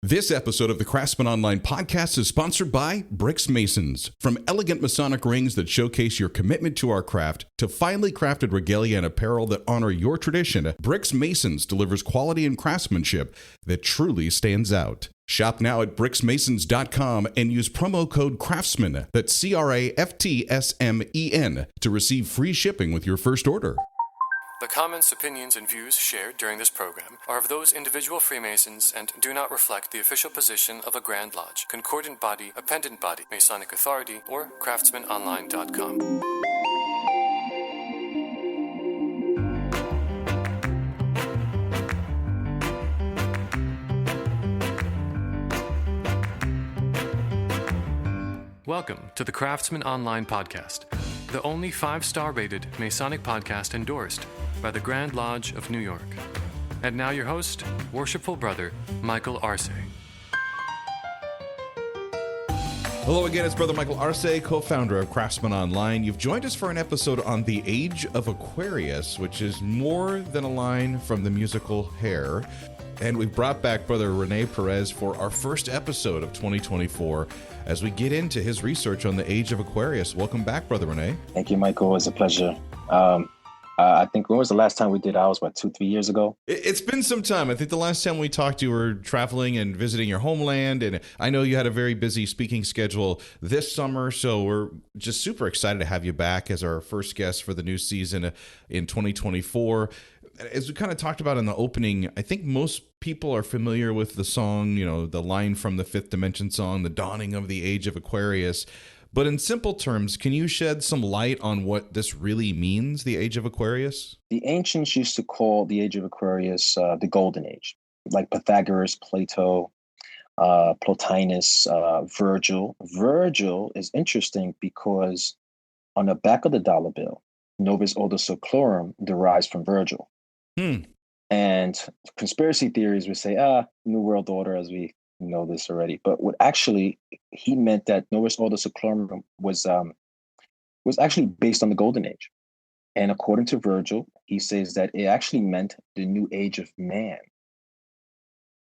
This episode of the Craftsman Online podcast is sponsored by Bricks Masons. From elegant Masonic rings that showcase your commitment to our craft to finely crafted regalia and apparel that honor your tradition, Bricks Masons delivers quality and craftsmanship that truly stands out. Shop now at bricksmasons.com and use promo code CRAFTSMAN, that's CRAFTSMEN, to receive free shipping with your first order. The comments, opinions, and views shared during this program are of those individual Freemasons and do not reflect the official position of a Grand Lodge, Concordant Body, Appendant Body, Masonic Authority, or CraftsmanOnline.com. Welcome to the Craftsman Online podcast, the only 5-star rated Masonic podcast endorsed by the Grand Lodge of New York. And now your host, Worshipful Brother Michael Arce. Hello again, it's Brother Michael Arce, co-founder of Craftsman Online. You've joined us for an episode on the Age of Aquarius, which is more than a line from the musical Hair. And we've brought back Brother Rene Perez for our first episode of 2024 as we get into his research on the Age of Aquarius. Welcome back, Brother Rene. Thank you, Michael. It's a pleasure. I think, when was the last time we did ours? 2-3 years ago? It's been some time. I think the last time we talked, you were traveling and visiting your homeland. And I know you had a very busy speaking schedule this summer. So we're just super excited to have you back as our first guest for the new season in 2024. As we kind of talked about in the opening, I think most people are familiar with the song, the line from the Fifth Dimension song, The Dawning of the Age of Aquarius. But in simple terms, can you shed some light on what this really means, the Age of Aquarius? The ancients used to call the Age of Aquarius the Golden Age, like Pythagoras, Plato, Plotinus, Virgil. Virgil is interesting because on the back of the dollar bill, Novus Ordo Seclorum derives from Virgil. And conspiracy theories would say, New World Order, as we know this already. But what actually he meant that Novus Ordo Seclorum was actually based on the Golden Age. And according to Virgil, he says that it actually meant the new age of man.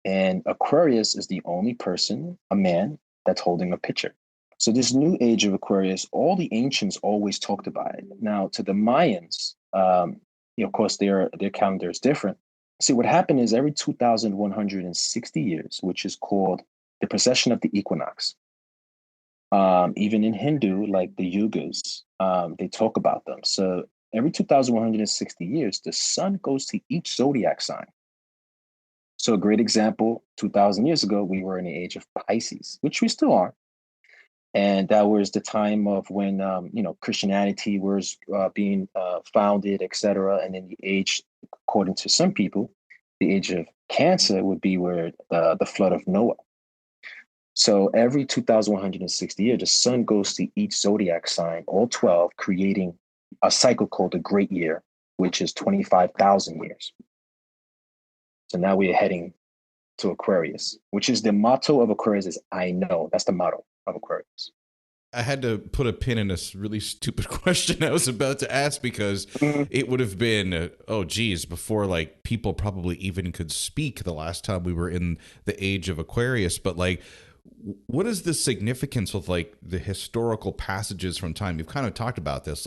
And Aquarius is the only person, a man, that's holding a pitcher. So this new age of Aquarius, all the ancients always talked about it. Now, to the Mayans, of course, their calendar is different. See, what happened is every 2,160 years, which is called the precession of the equinox. Even in Hindu, like the yugas, they talk about them. So every 2,160 years, the sun goes to each zodiac sign. So a great example, 2,000 years ago, we were in the age of Pisces, which we still are. And that was the time of when, Christianity was being founded, et cetera. And then the age, according to some people, the age of Cancer would be where the flood of Noah. So every 2,160 years, the sun goes to each zodiac sign, all 12, creating a cycle called the Great Year, which is 25,000 years. So now we are heading to Aquarius, which is the motto of Aquarius is I know. That's the motto of Aquarius. I had to put a pin in this really stupid question I was about to ask because it would have been, before people probably even could speak the last time we were in the Age of Aquarius. But what is the significance of the historical passages from time? You've kind of talked about this,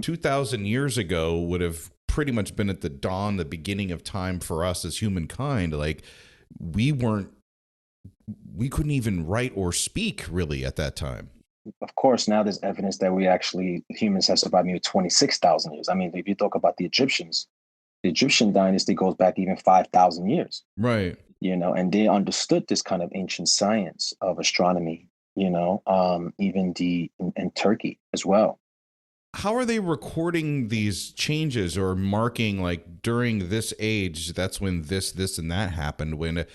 2,000 years ago would have pretty much been at the dawn, the beginning of time for us as humankind. We couldn't even write or speak really at that time. Of course, now there's evidence that humans have survived maybe 26,000 years. I mean, if you talk about the Egyptians, the Egyptian dynasty goes back even 5,000 years. Right. And they understood this kind of ancient science of astronomy, even in Turkey as well. How are they recording these changes or marking during this age, that's when this, and that happened? When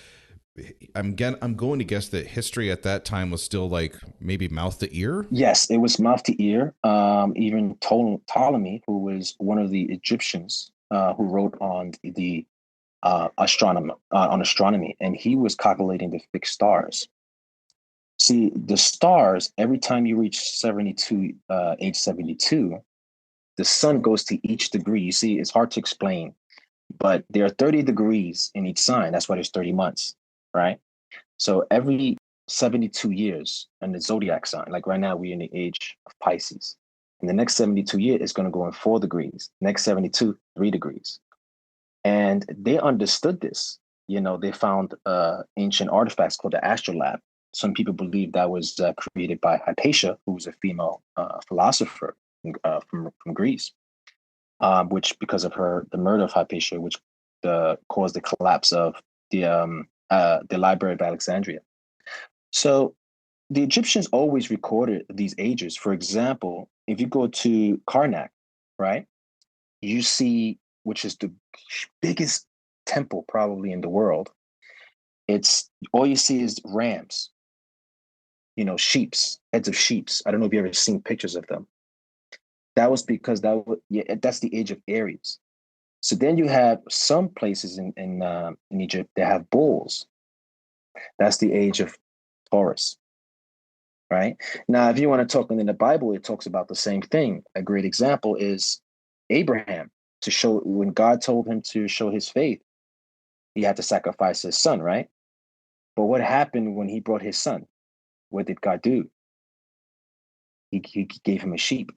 I'm going to guess that history at that time was still maybe mouth to ear? Yes, it was mouth to ear. Even Ptolemy, who was one of the Egyptians who wrote on the astronomy, and he was calculating the fixed stars. See, the stars, every time you reach age 72, the sun goes to each degree. You see, it's hard to explain, but there are 30 degrees in each sign. That's why there's 30 months, right? So every 72 years and the zodiac sign, like right now, we're in the age of Pisces. And the next 72 years is going to go in 4 degrees. Next 72, 3 degrees. And they understood this. They found ancient artifacts called the Astrolabe. Some people believe that was created by Hypatia, who was a female philosopher from Greece, which because of the murder of Hypatia, which caused the collapse of the Library of Alexandria. So the Egyptians always recorded these ages. For example, if you go to Karnak, right, you see, which is the biggest temple probably in the world. It's all you see is rams, sheeps, heads of sheeps. I don't know if you ever seen pictures of them. That was because that's the age of Aries. So then you have some places in Egypt that have bulls. That's the age of Taurus. Right now, if you want to talk in the Bible, it talks about the same thing. A great example is Abraham, to show when God told him to show his faith, he had to sacrifice his son, right? But what happened when he brought his son? What did God do? He gave him a sheep.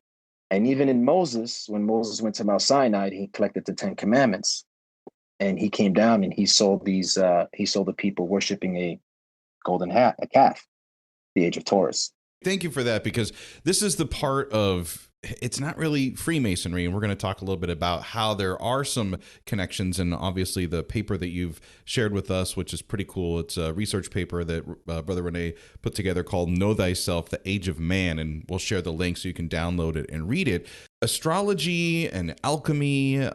And even in Moses, when Moses went to Mount Sinai, he collected the 10 Commandments, and he came down and he saw the people worshiping a calf, the age of Taurus. Thank you for that, because this is the part of, it's not really Freemasonry, and we're going to talk a little bit about how there are some connections, and obviously the paper that you've shared with us, which is pretty cool. It's a research paper that Brother Rene put together called Know Thyself, the Age of Man, and we'll share the link so you can download it and read it. Astrology and alchemy,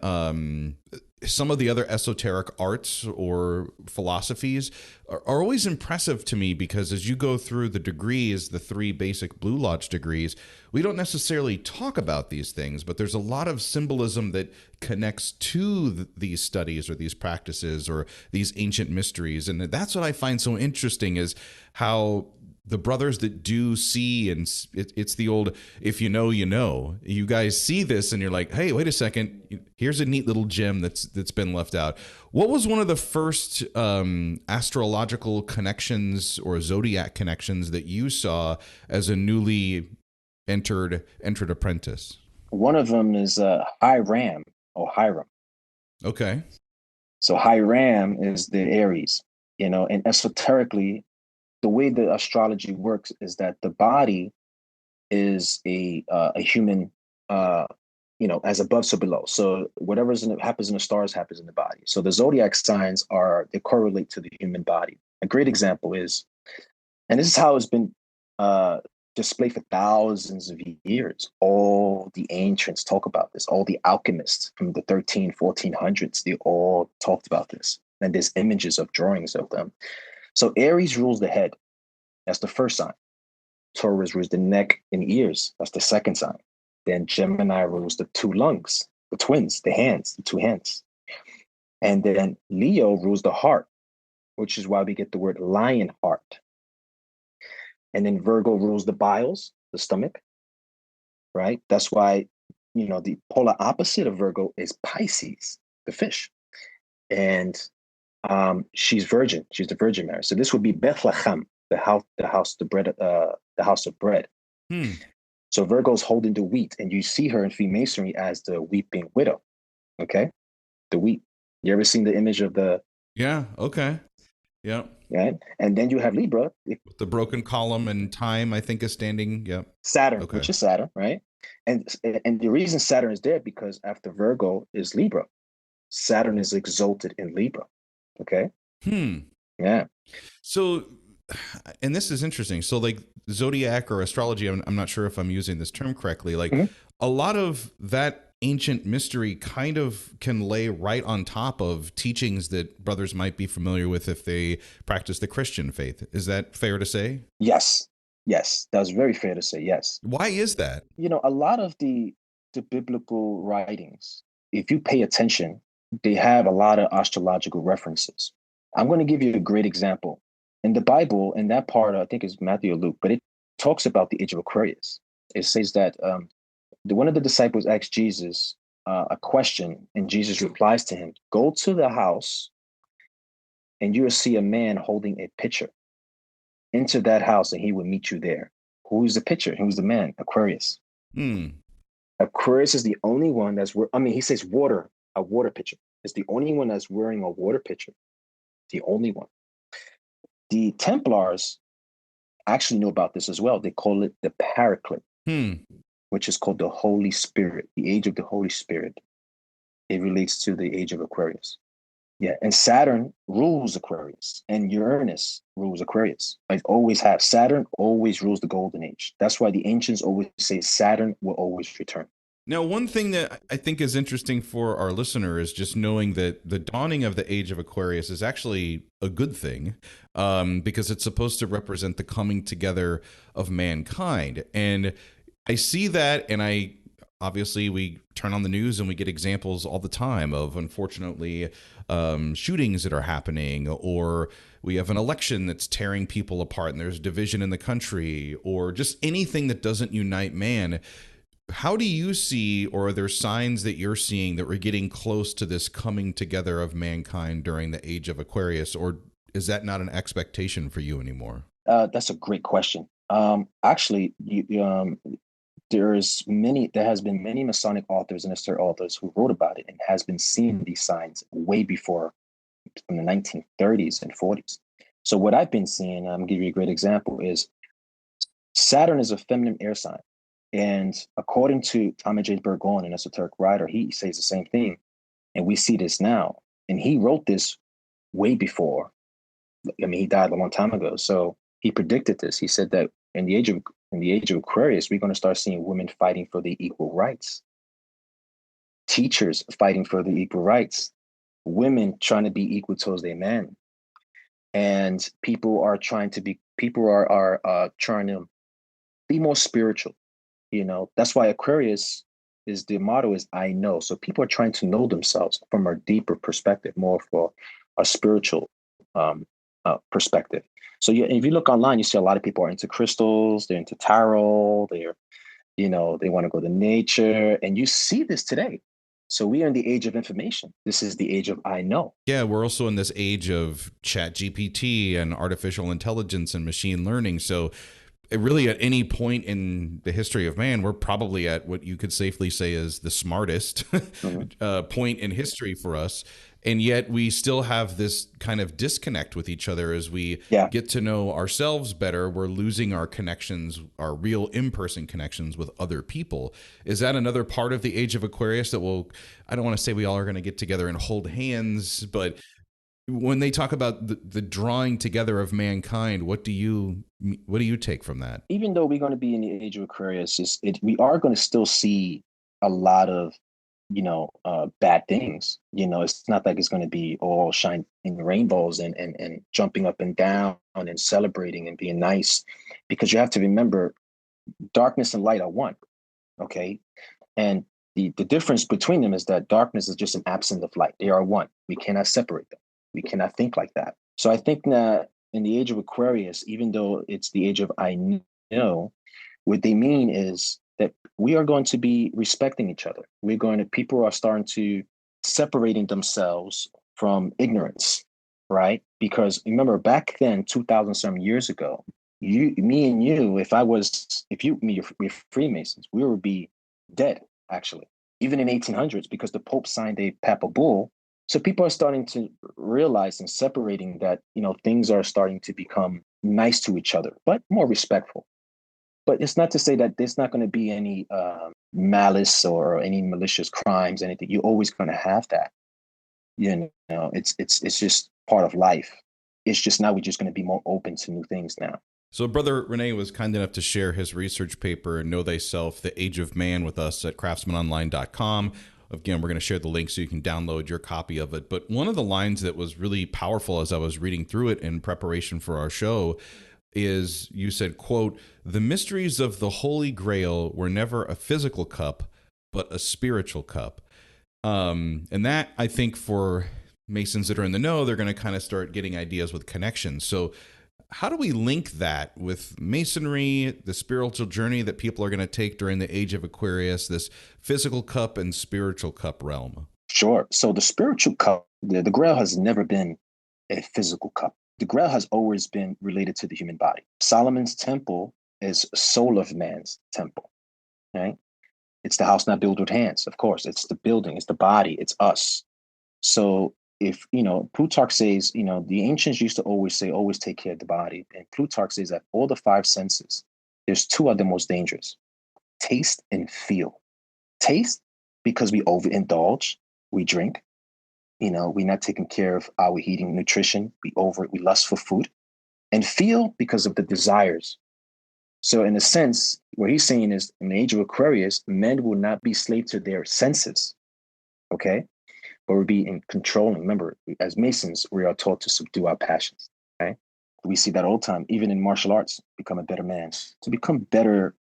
some of the other esoteric arts or philosophies are always impressive to me, because as you go through the degrees, the 3 basic Blue Lodge degrees, we don't necessarily talk about these things, but there's a lot of symbolism that connects to these studies or these practices or these ancient mysteries. And that's what I find so interesting, is how the brothers that do see, and it's the old, if you know, you guys see this and you're like, hey, wait a second, here's a neat little gem that's been left out. What was one of the first astrological connections or zodiac connections that you saw as a newly entered apprentice? One of them is Hiram or Hiram. Okay. So Hiram is the Aries, and esoterically, the way the astrology works is that the body is a human, as above, so below. So whatever happens in the stars happens in the body. So the zodiac signs they correlate to the human body. A great example is, and this is how it's been displayed for thousands of years. All the ancients talk about this. All the alchemists from the 1400s, they all talked about this. And there's images of drawings of them. So Aries rules the head. That's the first sign. Taurus rules the neck and ears. That's the second sign. Then Gemini rules the 2 lungs, the twins, the hands, the 2 hands. And then Leo rules the heart, which is why we get the word lion heart. And then Virgo rules the bowels, the stomach, right? That's why, the polar opposite of Virgo is Pisces, the fish. And she's virgin. She's the Virgin Mary. So this would be Bethlehem, the house of bread. So Virgo's holding the wheat, and you see her in Freemasonry as the weeping widow. Okay, the wheat. You ever seen the image of the? Yeah. Okay. Yeah. Right, and then you have Libra, the broken column, and time, I think, is standing. Yeah. Saturn, okay. Which is Saturn, right? And the reason Saturn is there, because after Virgo is Libra. Saturn is exalted in Libra. Okay. Yeah. So, and this is interesting. So, like zodiac or astrology, I'm not sure if I'm using this term correctly. Like a lot of that ancient mystery kind of can lay right on top of teachings that brothers might be familiar with if they practice the Christian faith. Is that fair to say? Yes. That's very fair to say. Yes. Why is that? A lot of the biblical writings, if you pay attention, they have a lot of astrological references. I'm going to give you a great example. In the Bible, in that part, I think it's Matthew or Luke, but it talks about the Age of Aquarius. It says that one of the disciples asked Jesus a question, and Jesus replies to him, go to the house and you will see a man holding a pitcher. enter that house and he would meet you there. Who's the picture? Who's the man? Aquarius. Hmm. Aquarius is the only one he says water, a water pitcher. It's the only one that's wearing a water pitcher. The only one. The Templars actually know about this as well. They call it the Paraclete, which is called the Holy Spirit, the age of the Holy Spirit. It relates to the age of Aquarius. Yeah, and Saturn rules Aquarius, and Uranus rules Aquarius. It always have. Saturn always rules the golden age. That's why the ancients always say Saturn will always return. Now, one thing that I think is interesting for our listener is just knowing that the dawning of the age of Aquarius is actually a good thing, because it's supposed to represent the coming together of mankind. And I see that, and obviously we turn on the news and we get examples all the time of, unfortunately, shootings that are happening, or we have an election that's tearing people apart and there's division in the country, or just anything that doesn't unite man. How do you see, or are there signs that you're seeing that we're getting close to this coming together of mankind during the age of Aquarius, or is that not an expectation for you anymore? That's a great question. Actually, there has been many Masonic authors and Esoteric authors who wrote about it and has been seeing these signs way before, from the 1930s and 40s. So what I've been seeing, I'm gonna give you a great example, is Saturn is a feminine air sign. And according to Thomas J. Burgon, an esoteric writer, he says the same thing. And we see this now. And he wrote this way before. I mean, he died a long time ago. So he predicted this. He said that in the age of Aquarius, we're going to start seeing women fighting for the equal rights, teachers fighting for the equal rights, women trying to be equal towards their men, and people are trying to be more spiritual. That's why Aquarius the motto is I know. So people are trying to know themselves from a deeper perspective, more for a spiritual perspective. So if you look online, you see a lot of people are into crystals, they're into tarot, they want to go to nature, and you see this today. So we are in the age of information. This is the age of I know. Yeah, we're also in this age of Chat GPT and artificial intelligence and machine learning. So really, at any point in the history of man, we're probably at what you could safely say is the smartest point in history for us. And yet we still have this kind of disconnect with each other as we get to know ourselves better. We're losing our connections, our real in-person connections with other people. Is that another part of the age of Aquarius that I don't want to say we all are going to get together and hold hands, but when they talk about the drawing together of mankind, what do you take from that? Even though we're going to be in the age of Aquarius, we are going to still see a lot of, bad things. It's not like it's going to be all shining rainbows and jumping up and down and celebrating and being nice, because you have to remember, darkness and light are one. Okay, and the difference between them is that darkness is just an absence of light. They are one. We cannot separate them. We cannot think like that. So I think that in the age of Aquarius, even though it's the age of I know, what they mean is that we are going to be respecting each other. People are starting to separating themselves from ignorance, right? Because remember, back then, 2,000 some years ago, me and you, we're Freemasons, we would be dead, actually, even in 1800s, because the Pope signed a papal bull. So people are starting to realize and separating that, things are starting to become nice to each other, but more respectful. But it's not to say that there's not going to be any malice or any malicious crimes, anything. You're always going to have that. It's just part of life. It's just now we're just going to be more open to new things now. So Brother Rene was kind enough to share his research paper, Know Thyself, The Age of Man, with us at craftsmanonline.com. Again, we're going to share the link so you can download your copy of it. But one of the lines that was really powerful as I was reading through it in preparation for our show is, you said, quote, "The mysteries of the Holy Grail were never a physical cup, but a spiritual cup." And that, I think, for Masons that are in the know, they're going to kind of start getting ideas with connections. So how do we link that with Masonry, the spiritual journey that people are going to take during the age of Aquarius, this physical cup and spiritual cup realm? Sure. So the spiritual cup, the Grail has never been a physical cup. The Grail has always been related to the human body. Solomon's temple is soul of man's temple, right? It's the house not built with hands, of course. It's the building, it's the body, it's us. So if, Plutarch says, the ancients used to always say, always take care of the body. And Plutarch says that all the five senses, there's two are the most dangerous: taste and feel. Taste, because we overindulge, we drink, we're not taking care of our eating, nutrition, we lust for food. And feel, because of the desires. So in a sense, what he's saying is, in the age of Aquarius, men will not be slave to their senses, okay? But we'll be in controlling. Remember, as Masons, we are taught to subdue our passions, okay? We see that all the time, even in martial arts, become a better man, to become better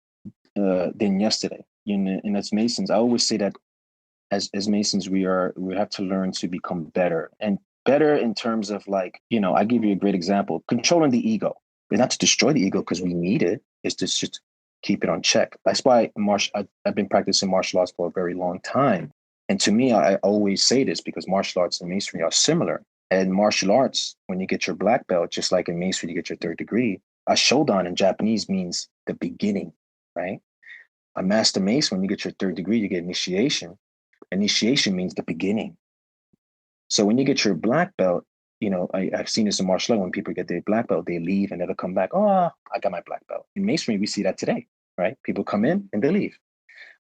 than yesterday. And as Masons, I always say that as Masons, we have to learn to become better. And better in terms of, like, I give you a great example, controlling the ego. It's not to destroy the ego because we need it. It's to just keep it on check. That's why I've been practicing martial arts for a very long time. And to me, I always say this because martial arts and masonry are similar. And martial arts, when you get your black belt, just like in masonry, you get your third degree. A shodan in Japanese means the beginning, right? A master mason, when you get your third degree, you get initiation. Initiation means the beginning. So when you get your black belt, I've seen this in martial art. When people get their black belt, they leave and never come back. Oh, I got my black belt. In masonry, we see that today, right? People come in and they leave.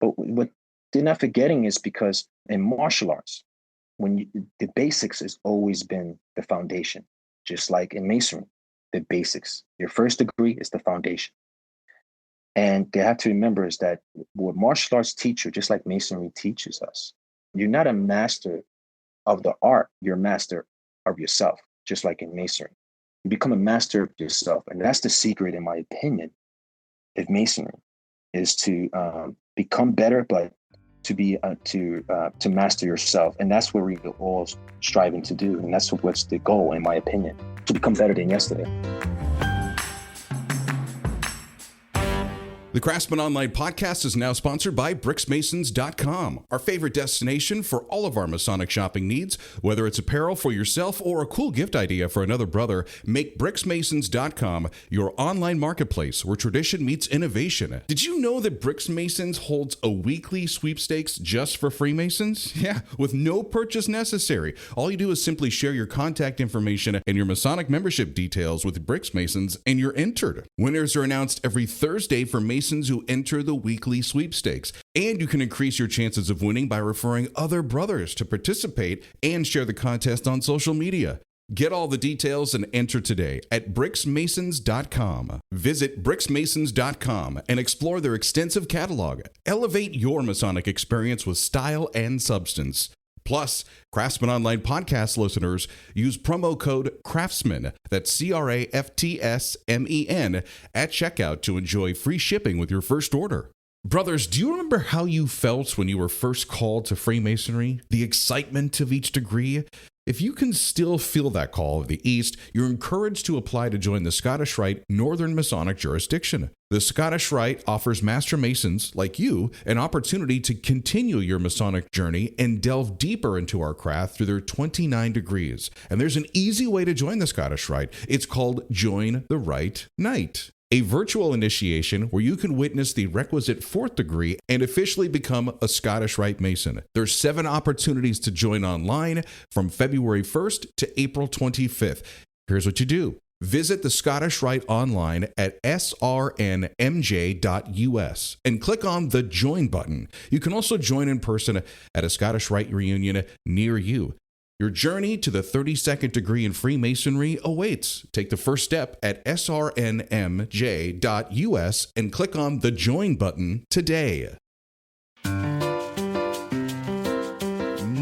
But what they're not forgetting is, because in martial arts, the basics has always been the foundation. Just like in masonry, the basics. Your first degree is the foundation. And they have to remember is that what martial arts teach you, just like masonry teaches us, you're not a master of the art, you're a master of yourself, just like in masonry. You become a master of yourself. And that's the secret, in my opinion, of masonry, is to become better, but to master yourself. And that's what we're all striving to do. And that's what's the goal, in my opinion, to become better than yesterday. The Craftsman Online podcast is now sponsored by BricksMasons.com, our favorite destination for all of our Masonic shopping needs. Whether it's apparel for yourself or a cool gift idea for another brother, make BricksMasons.com your online marketplace where tradition meets innovation. Did you know that Bricks Masons holds a weekly sweepstakes just for Freemasons? Yeah, with no purchase necessary. All you do is simply share your contact information and your Masonic membership details with Bricks Masons, and you're entered. Winners are announced every Thursday for Masons who enter the weekly sweepstakes. And you can increase your chances of winning by referring other brothers to participate and share the contest on social media. Get all the details and enter today at BricksMasons.com. Visit BricksMasons.com and explore their extensive catalog. Elevate your Masonic experience with style and substance. Plus, Craftsman Online podcast listeners use promo code CRAFTSMAN, that's CRAFTSMEN, at checkout to enjoy free shipping with your first order. Brothers, do you remember how you felt when you were first called to Freemasonry? The excitement of each degree? If you can still feel that call of the East, you're encouraged to apply to join the Scottish Rite Northern Masonic jurisdiction. The Scottish Rite offers Master Masons, like you, an opportunity to continue your Masonic journey and delve deeper into our craft through their 29 degrees. And there's an easy way to join the Scottish Rite. It's called Join the Rite Night, a virtual initiation where you can witness the requisite 4th degree and officially become a Scottish Rite Mason. There's 7 opportunities to join online from February 1st to April 25th. Here's what you do. Visit the Scottish Rite online at srnmj.us and click on the Join button. You can also join in person at a Scottish Rite reunion near you. Your journey to the 32nd degree in Freemasonry awaits. Take the first step at srnmj.us and click on the Join button today.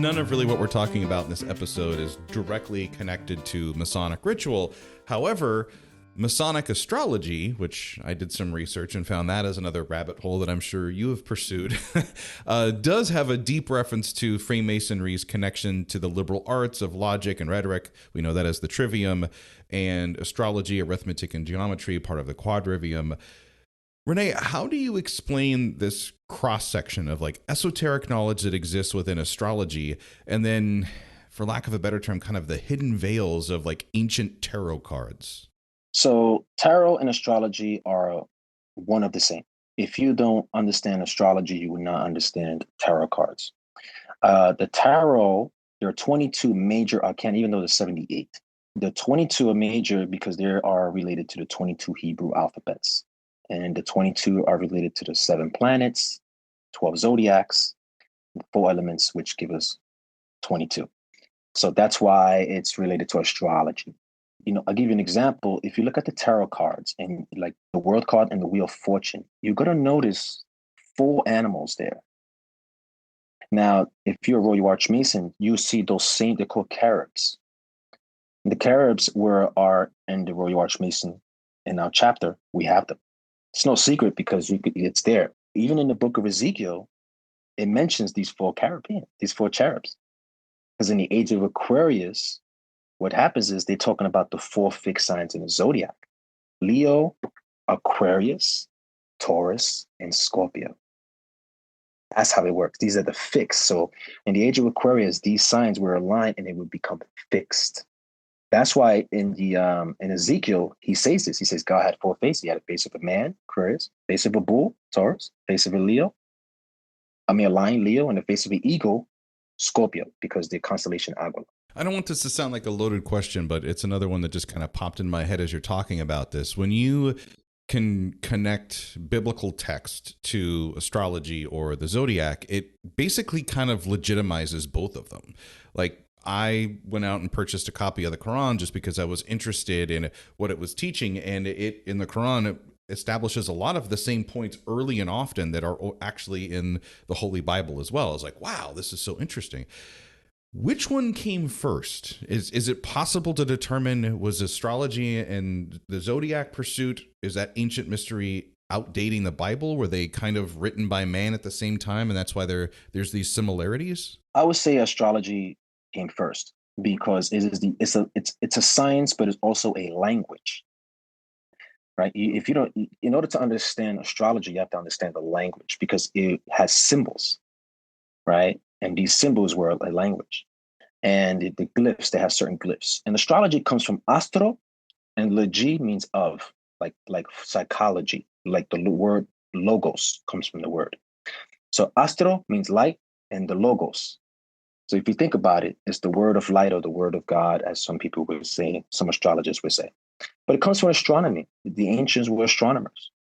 None of really what we're talking about in this episode is directly connected to Masonic ritual. However, Masonic astrology, which I did some research and found that as another rabbit hole that I'm sure you have pursued, does have a deep reference to Freemasonry's connection to the liberal arts of logic and rhetoric. We know that as the trivium, and astrology, arithmetic, and geometry, part of the quadrivium. Rene, how do you explain this cross-section of like esoteric knowledge that exists within astrology and then for lack of a better term, kind of the hidden veils of like ancient tarot cards? So tarot and astrology are one of the same. If you don't understand astrology, you will not understand tarot cards. The tarot, there are 22 major arcana, even though there's 78. The 22 are major because they are related to the 22 Hebrew alphabets. And the 22 are related to the 7 planets, 12 zodiacs, 4 elements, which give us 22. So that's why it's related to astrology. I'll give you an example. If you look at the tarot cards and like the world card and the wheel of fortune, you're going to notice 4 animals there. Now, if you're a Royal Archmason, you see those same, they're called caribs. The caribs are in the Royal Archmason in our chapter. We have them. It's no secret because it's there. Even in the book of Ezekiel, it mentions these 4 cherubs. Because in the Age of Aquarius, what happens is they're talking about the 4 fixed signs in the zodiac: Leo, Aquarius, Taurus, and Scorpio. That's how it works. These are the fixed. So in the Age of Aquarius, these signs were aligned and they would become fixed. That's why in Ezekiel, he says this. He says God had 4 faces. He had a face of a man, Aquarius, face of a bull, Taurus, face of a lion, Leo, and the face of an eagle, Scorpio, because the constellation Agua. I don't want this to sound like a loaded question, but it's another one that just kind of popped in my head as you're talking about this. When you can connect biblical text to astrology or the zodiac, it basically kind of legitimizes both of them. Like, I went out and purchased a copy of the Quran just because I was interested in what it was teaching, and it in the Quran it establishes a lot of the same points early and often that are actually in the Holy Bible as well. I was like, wow, this is so interesting. Which one came first? Is it possible to determine, was astrology and the zodiac pursuit, is that ancient mystery outdating the Bible? Were they kind of written by man at the same time, and that's why there's these similarities? I would say astrology came first because it's a science, but it's also a language, right? If you don't, in order to understand astrology, you have to understand the language because it has symbols, right? And these symbols were a language. And the glyphs, they have certain glyphs. And astrology comes from astro, and logi means of, like psychology, like the word logos comes from the word. So astro means light, and the logos. So if you think about it, it's the word of light or the word of God, as some people would say, some astrologists would say. But it comes from astronomy. The ancients were astronomers.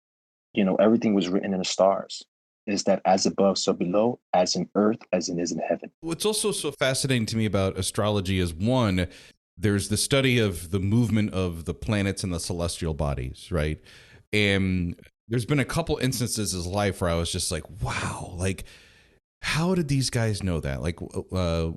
Everything was written in the stars. Is that as above, so below, as in earth, as it is in heaven. What's also so fascinating to me about astrology is, one, there's the study of the movement of the planets and the celestial bodies, right? And there's been a couple instances in life where I was just like, wow, like, how did these guys know that? Like, my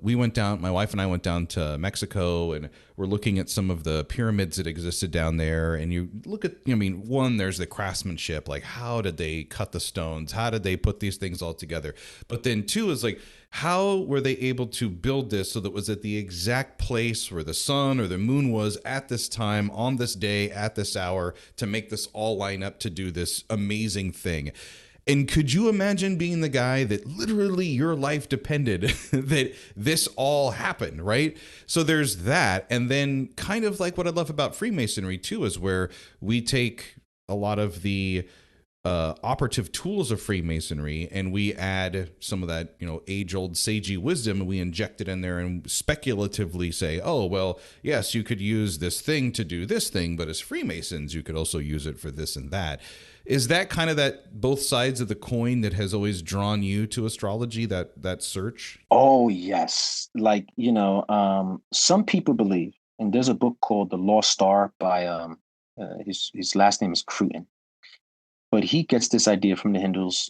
wife and I went down to Mexico, and we're looking at some of the pyramids that existed down there. And you look at, one, there's the craftsmanship. Like, how did they cut the stones? How did they put these things all together? But then 2 is like, how were they able to build this so that it was at the exact place where the sun or the moon was at this time, on this day, at this hour, to make this all line up to do this amazing thing? And could you imagine being the guy that literally your life depended that this all happened, right? So there's that. And then kind of like what I love about Freemasonry too is where we take a lot of the operative tools of Freemasonry and we add some of that, age-old sagey wisdom, and we inject it in there and speculatively say, oh, well, yes, you could use this thing to do this thing, but as Freemasons, you could also use it for this and that. Is that kind of that both sides of the coin that has always drawn you to astrology, that search? Oh, yes. Like, some people believe, and there's a book called The Lost Star by his last name is Cruton. But he gets this idea from the Hindus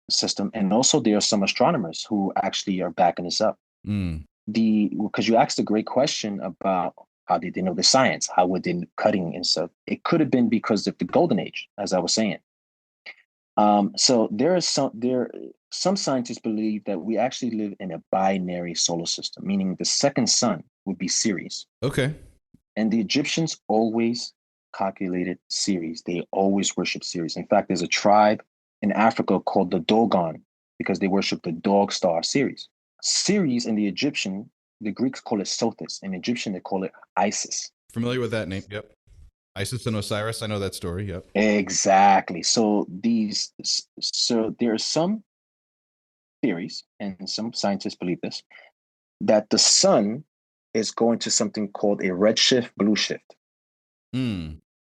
system. And also there are some astronomers who actually are backing this up. Because you asked a great question about how did they know the science? How were they cutting and stuff? It could have been because of the golden age, as I was saying. So some scientists believe that we actually live in a binary solar system, meaning the second sun would be Ceres. Okay. And the Egyptians always calculated Ceres. They always worship Ceres. In fact, there's a tribe in Africa called the Dogon because they worship the dog star Ceres. Ceres in the Egyptian the Greeks call it Sothis. In Egyptian, they call it Isis. Familiar with that name? Yep. Isis and Osiris. I know that story. Yep. Exactly. So there are some theories, and some scientists believe this, that the sun is going to something called a redshift blue shift. Hmm.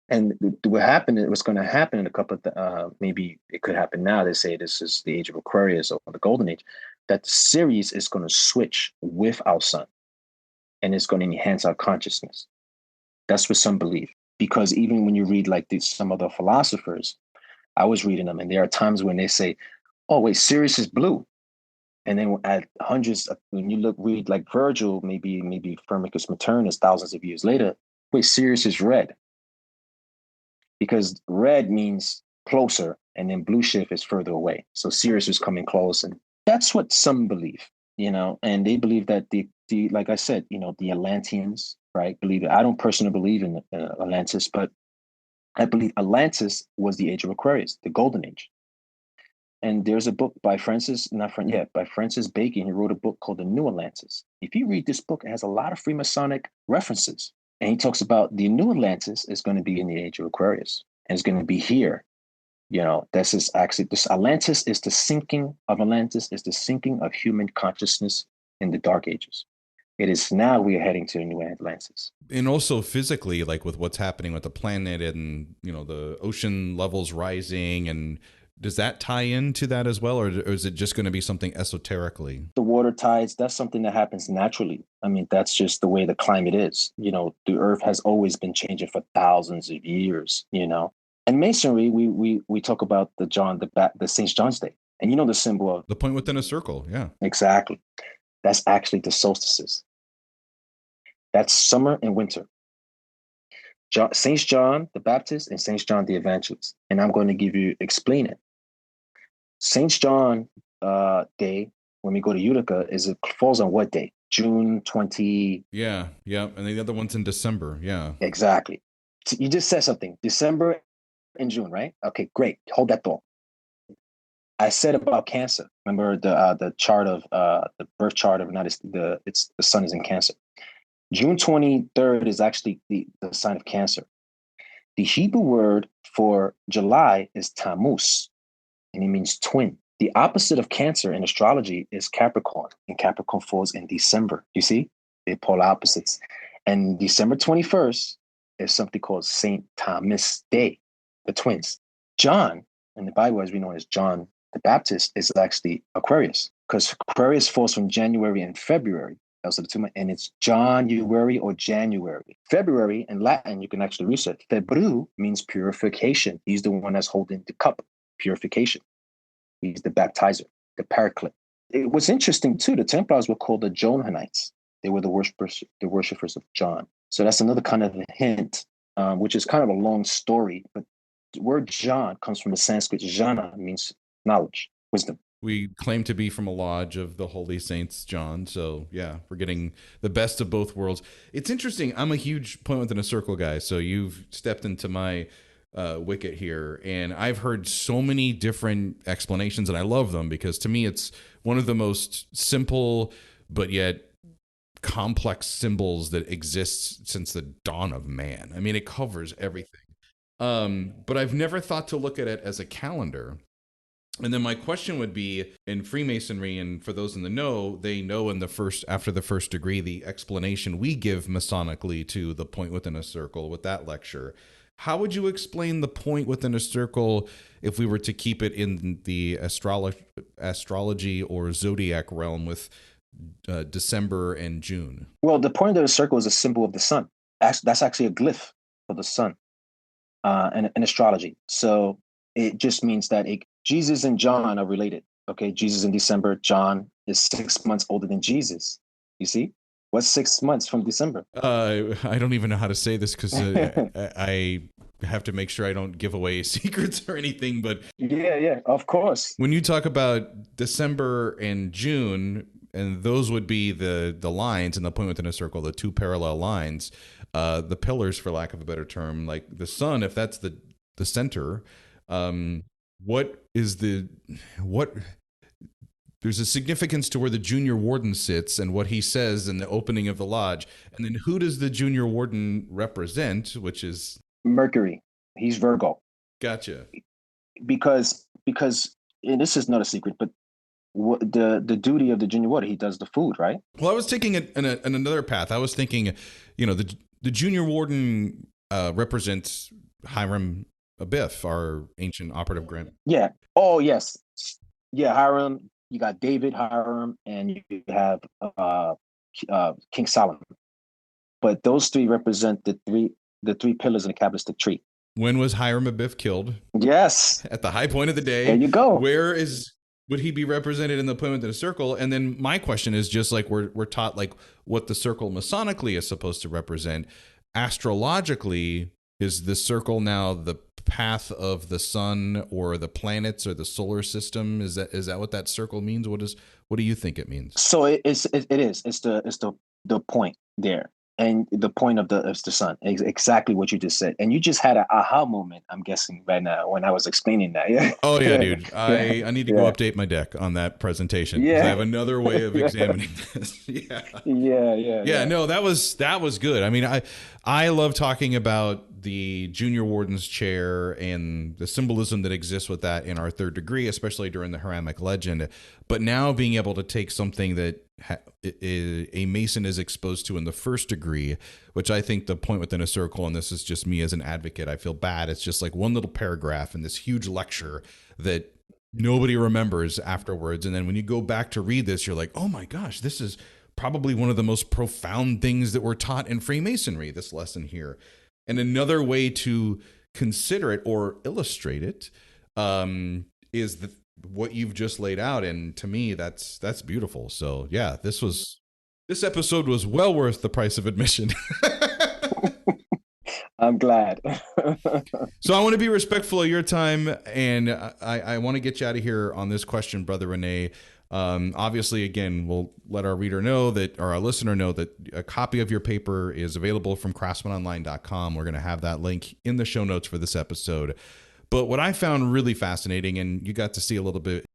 And what happened, it was going to happen in a couple of, maybe it could happen now. They say this is the age of Aquarius or the golden age, that the series is going to switch with our sun and it's going to enhance our consciousness. That's what some believe. Because even when you read like some other philosophers, I was reading them, and there are times when they say, oh, wait, Sirius is blue. And then at hundreds, when you read like Virgil, maybe Firmicus Maternus, thousands of years later, wait, Sirius is red. Because red means closer, and then blue shift is further away. So Sirius is coming close. And that's what some believe, and they believe that the like I said, the Atlanteans, right, believe it. I don't personally believe in Atlantis, but I believe Atlantis was the age of Aquarius, the golden age. And there's a book by Francis Bacon. He wrote a book called The New Atlantis. If you read this book, it has a lot of Freemasonic references. And he talks about the new Atlantis is going to be in the age of Aquarius. And it's going to be here. This Atlantis is the sinking of Atlantis, is the sinking of human consciousness in the dark ages. It is now we are heading to a new Atlantis. And also physically, like with what's happening with the planet and, the ocean levels rising, and does that tie into that as well? Or is it just going to be something esoterically? The water tides, that's something that happens naturally. I mean, that's just the way the climate is. The earth has always been changing for thousands of years, And Masonry, we talk about the St. John's Day. And the symbol of the point within a circle. Yeah. Exactly. That's actually the solstices. That's summer and winter. St. John the Baptist and St. John the Evangelist. And I'm going to explain it. St. John Day, when we go to Utica, falls on what day? June 20. Yeah. And the other one's in December. Yeah. Exactly. You just said something. December and June, right? Okay, great. Hold that thought. I said about Cancer. Remember the chart of the birth chart of the sun is in Cancer. June 23rd is actually the sign of Cancer. The Hebrew word for July is Tammuz, and it means twin. The opposite of Cancer in astrology is Capricorn, and Capricorn falls in December. You see, they're polar opposites. And December 21st is something called Saint Thomas Day, the twins. John, in the Bible, as we know as John the Baptist, is actually Aquarius, because Aquarius falls from January and February. Those are the two months, and it's January or January. February in Latin, you can actually research. Febru means purification. He's the one that's holding the cup, purification. He's the baptizer, the paraclete. It was interesting too. The Templars were called the Johannites. They were the worshipers of John. So that's another kind of a hint, which is kind of a long story. But the word John comes from the Sanskrit jana, means knowledge, wisdom. We claim to be from a lodge of the Holy Saints, John. So yeah, we're getting the best of both worlds. It's interesting. I'm a huge point within a circle guy. So you've stepped into my wicket here, and I've heard so many different explanations, and I love them because to me, it's one of the most simple, but yet complex symbols that exists since the dawn of man. I mean, it covers everything. But I've never thought to look at it as a calendar. And then my question would be, in Freemasonry, and for those in the know, they know after the first degree, the explanation we give Masonically to the point within a circle with that lecture. How would you explain the point within a circle if we were to keep it in the astrology or zodiac realm with December and June? Well, the point of the circle is a symbol of the sun. That's actually a glyph for the sun in astrology. So it just means that Jesus and John are related. Okay, Jesus in December, John is 6 months older than Jesus. You see? What's 6 months from December? I don't even know how to say this because I have to make sure I don't give away secrets or anything. But yeah, of course. When you talk about December and June, and those would be the lines in the point within a circle, the two parallel lines, the pillars, for lack of a better term, like the sun, if that's the center. there's a significance to where the junior warden sits and what he says in the opening of the lodge. And then who does the junior warden represent, which is Mercury. He's Virgo. Gotcha. Because and this is not a secret, but the duty of the junior warden, he does the food, right? Well, I was thinking in another path. I was thinking, the junior warden represents Hiram Abiff, our ancient operative grand. Yeah. Oh, yes. Yeah, Hiram. You got David, Hiram, and you have King Solomon. But those three represent the three pillars in the Kabbalistic tree. When was Hiram Abiff killed? Yes. At the high point of the day. There you go. Would he be represented in the appointment in a circle? And then my question is just like we're taught like what the circle Masonically is supposed to represent. Astrologically, is the circle now the path of the sun or the planets or the solar system? Is that what that circle means? What do you think it means? So it is. It's the point there. And the point of the sun, exactly what you just said. And you just had an aha moment, I'm guessing, right now when I was explaining that. Yeah. Oh, yeah, dude. I need to go update my deck on that presentation. Yeah. I have another way of examining this. Yeah. Yeah, no, that was good. I mean, I love talking about the junior warden's chair and the symbolism that exists with that in our third degree, especially during the Hiramic legend. But now being able to take something that a Mason is exposed to in the first degree, which I think the point within a circle, and this is just me as an advocate, I feel bad. It's just like one little paragraph in this huge lecture that nobody remembers afterwards. And then when you go back to read this, you're like, oh my gosh, this is probably one of the most profound things that we're taught in Freemasonry, this lesson here. And another way to consider it or illustrate it is what you've just laid out. And to me, that's beautiful. So yeah, this episode was well worth the price of admission. I'm glad. So I want to be respectful of your time, and I want to get you out of here on this question, Brother Rene. Obviously, again, we'll let our reader know that, or our listener know that a copy of your paper is available from craftsmanonline.com. We're going to have that link in the show notes for this episode. But what I found really fascinating, and you got to see a little bit